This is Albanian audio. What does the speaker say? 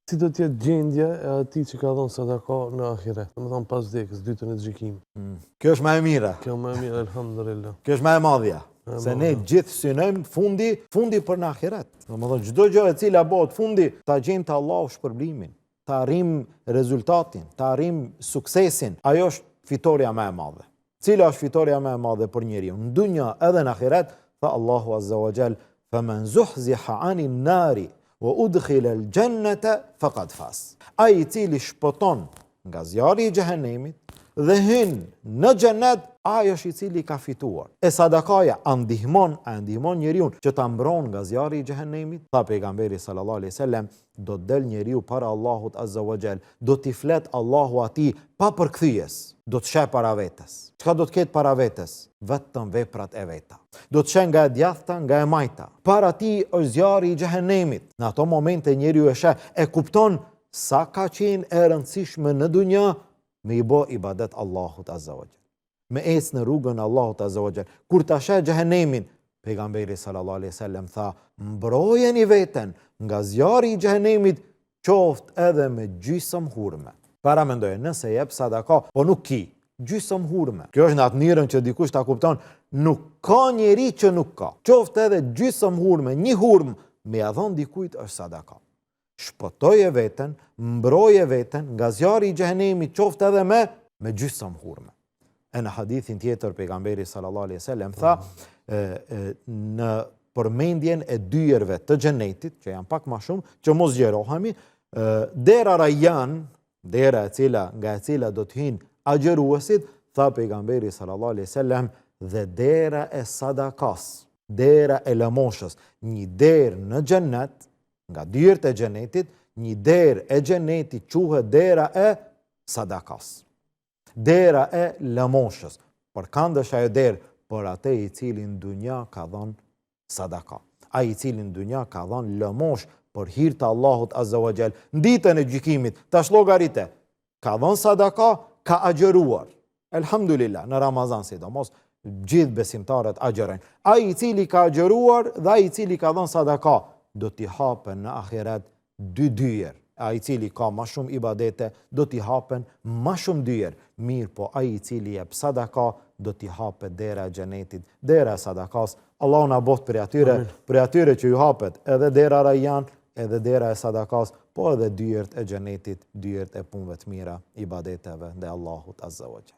Si do t'jetë gjendja e atij që ka dhënë sadaka në ahiret, domethënë pas vdekjes, ditën e gjykimit. Kjo është më e mira. Kjo më e mirë, elhamdulillah. Kjo është më e madhja. Se ne gjithë synojmë fundi për në ahiret. Domethënë çdo gjë e cila bëhet fundi, ta gjejmë te Allahu shpërblimin, ta arrijm rezultatin, ta arrijm suksesin. Ajo është fitoria më e madhe. Cila është fitoria më e madhe për njeriu? Në dunja edhe në ahiret, tha Allahu azza wa jall, "Faman zuhziha 'anil nari wa udkhila al-jannata faqad faz." Ai i cili shpëton nga zjarri i xhehenemit dhe hyn në xhenet, ai është i cili ka fituar. E sadakaja a ndihmon njeriu që ta mbron nga zjarri i xhehenemit? Tha pejgamberi sallallahu alaihi wasallam, do të del njeriu para Allahut azza wa jall, do t'i flet Allahu atij pa përkthyes, do të sheh para vetes. Çka do të ketë para vetes? Vetëm veprat e veta. Do të sheh nga e djathta, nga e majta. Para ti është zjarri i xhehenemit. Në ato momente njeriu e sheh, e kupton sa ka qenë e rëndësishme në dunjë me i bë ibadet Allahut azza wa jall, me ecë në rrugën Allahut azza wa jall. Kur ta sheh xhehenemin, pejgamberi sallallahu alaihi wasallam tha, mbrojeni veten nga zjarri i xhehenemit, qoftë edhe me gjysmë hurme. Para mendoje, nëse jep sadaka, po nuk ki, gjysmë hurme. Kjo është në atë mënyrën që dikush ta kupton, nuk ka njeri që nuk ka. Qoftë edhe gjysmë hurme, një hurmë, me ia dhon dikujt është sadaka. Shpëtoje veten, mbroje veten nga zjarri i xhehenemit, qoftë edhe me gjysmë hurme. E në hadithin tjetër pejgamberi sallallahu alaihi wasallam tha, në përmendjen e dyerve të xhenetit, që janë pak më shumë, që mos gjerohemi, dera Rayyan, dera nga e cila do të hyjnë agjëruesit, tha pejgamberi sallallahu alaihi wasallam, dhe dera e sadakas, dera e lëmoshës, një derë në xhenet, nga dyert e xhenetit, një derë e xhenetit quhet dera e sadakas. Dera e lëmoshës. Përkandësh ajo derë për atë i cili në dunja ka dhënë sadaka. Ai i cili në dunja ka dhënë lëmosh për hir të Allahut azza wa jall. Në ditën e gjykimit, tash llogarite, ka dhënë sadaka, ka agjëruar. Elhamdulillah, në Ramazan sidomos, gjithë besimtarët agjërojnë. Ai i cili ka agjëruar dhe ai i cili ka dhënë sadaka, do t'i hapen në ahiret dy dyer. Ai i cili ka më shumë ibadete, do t'i hapen më shumë dyer. Mirë, po ai i cili jep sadaka, do t'i hapet dera e xhenetit, dera e sadakas. Allahu na boft për atyre që ju hapet edhe dera Rayyan, edhe dera e sadakas, po edhe dyert e xhenetit, dyert e punëve të mira, ibadeteve ndaj Allahut azza wa jall.